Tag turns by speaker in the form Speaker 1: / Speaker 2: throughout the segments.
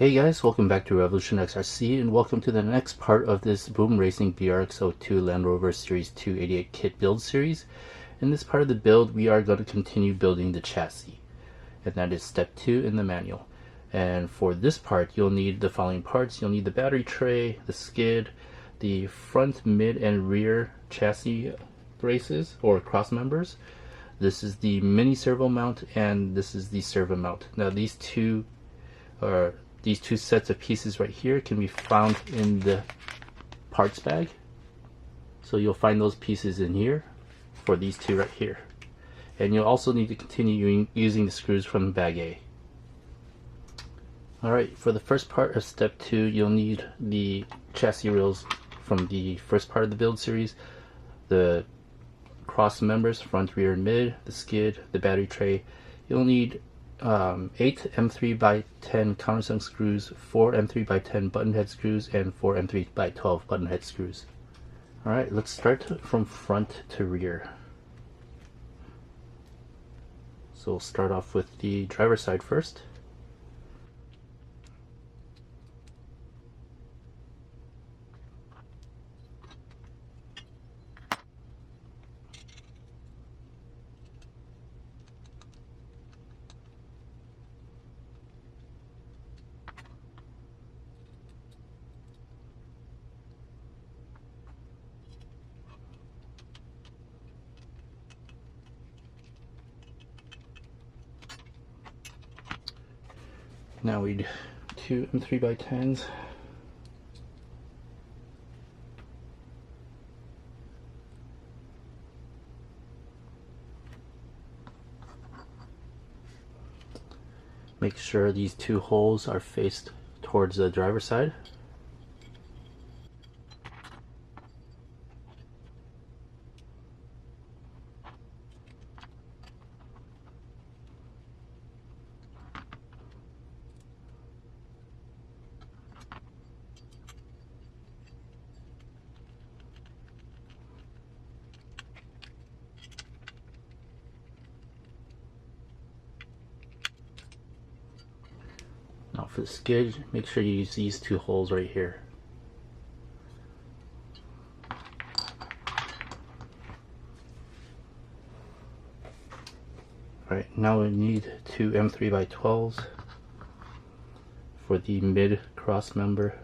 Speaker 1: Hey guys, welcome back to Revolution XRC and welcome to the next part of this Boom Racing BRX02 Land Rover Series 288 kit build series. In this part of the build, we are going to continue building the chassis, and that is step 2 in the manual. And for this part, you'll need the following parts. You'll need the battery tray, the skid, the front, mid, and rear chassis braces or cross members. This is the mini servo mount, and this is the servo mount. Now these two sets of pieces right here can be found in the parts bag. So you'll find those pieces in here for these two right here. And you'll also need to continue using the screws from bag A. Alright, for the first part of step 2, you'll need the chassis rails from the first part of the build series, the cross members, front, rear, and mid, the skid, the battery tray. You'll need 8 M3x10 countersunk screws, 4 M3x10 button head screws, and 4 M3x12 button head screws. Alright, let's start from front to rear. So we'll start off with the driver's side first. Now we do 2 M3x10s. Make sure these two holes are faced towards the driver's side. Now for the skid, make sure you use these two holes right here. Alright, now we need 2 M3x12s for the mid cross member.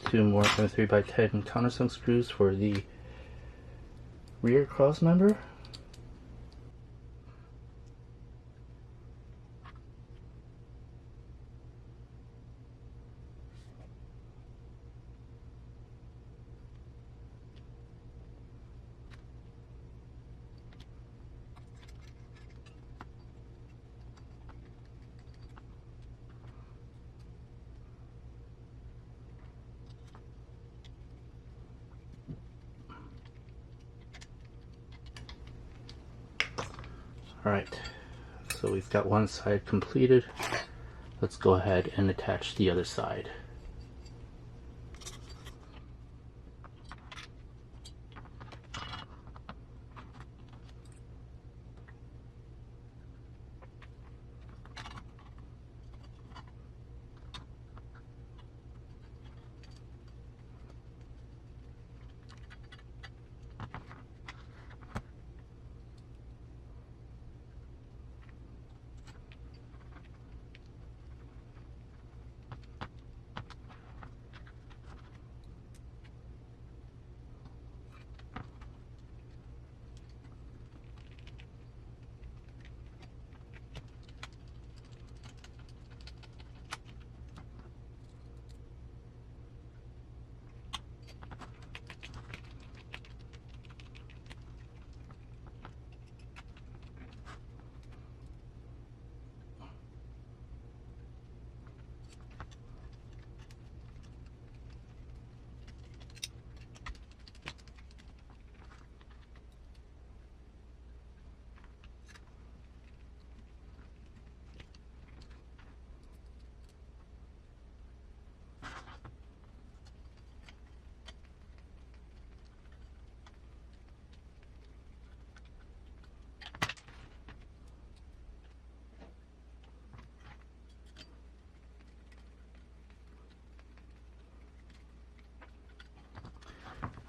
Speaker 1: Two more M3x10 countersunk screws for the rear cross member. Alright, so we've got one side completed. Let's go ahead and attach the other side.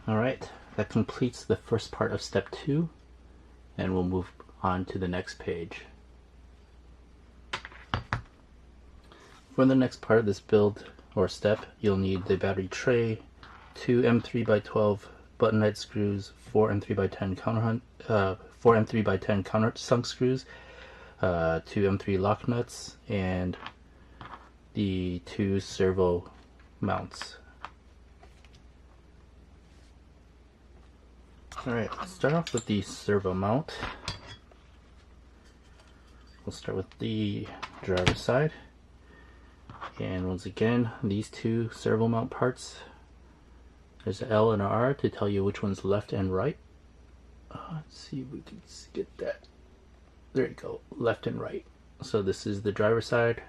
Speaker 1: Alright, that completes the first part of step 2, and we'll move on to the next page. For the next part of this build or step, you'll need the battery tray, 2 M3x12 button head screws, 4 M3x10 countersunk screws, 2 M3 lock nuts, and the 2 servo mounts. Alright, let's start off with the servo mount. We'll start with the driver's side. And once again, these 2 servo mount parts, there's an L and an R to tell you which one's left and right. Let's see if we can get that. There you go, left and right. So this is the driver's side,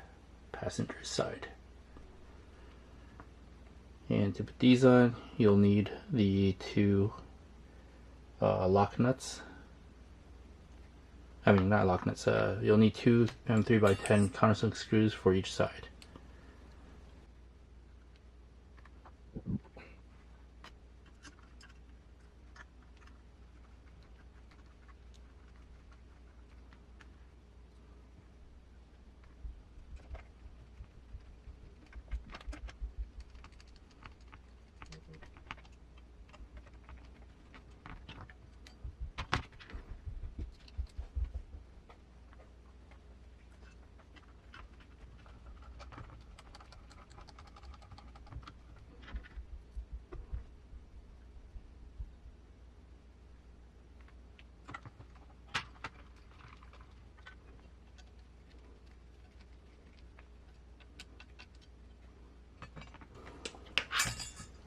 Speaker 1: passenger side. And to put these on, you'll need the 2 lock nuts. I mean, not lock nuts. You'll need 2 M3x10 countersunk screws for each side.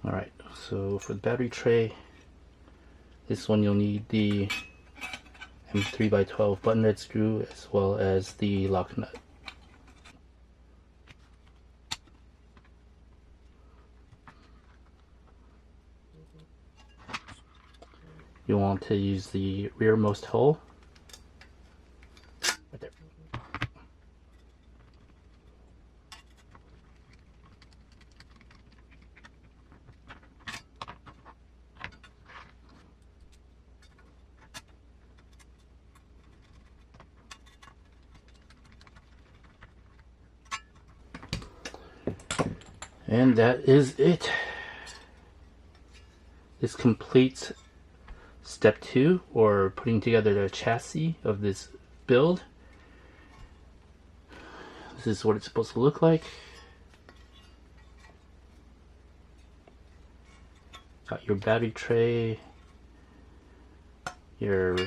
Speaker 1: Alright, so for the battery tray, this one you'll need the M3x12 button head screw as well as the lock nut. You want to use the rearmost hole. Right there. And that is it. This completes step 2, or putting together the chassis of this build. This is what it's supposed to look like. Got your battery tray, your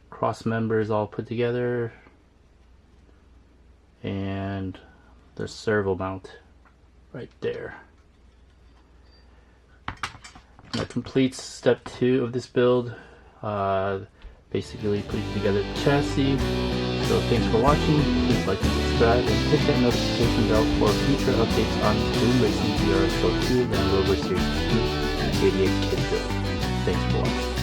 Speaker 1: cross members all put together, and the servo mount right there. That completes step 2 of this build, basically putting together the chassis. So thanks for watching. Please like and subscribe and hit that notification bell for future updates on boom racing BRX02 Land Rover Series 2 88 kit build. Thanks for watching.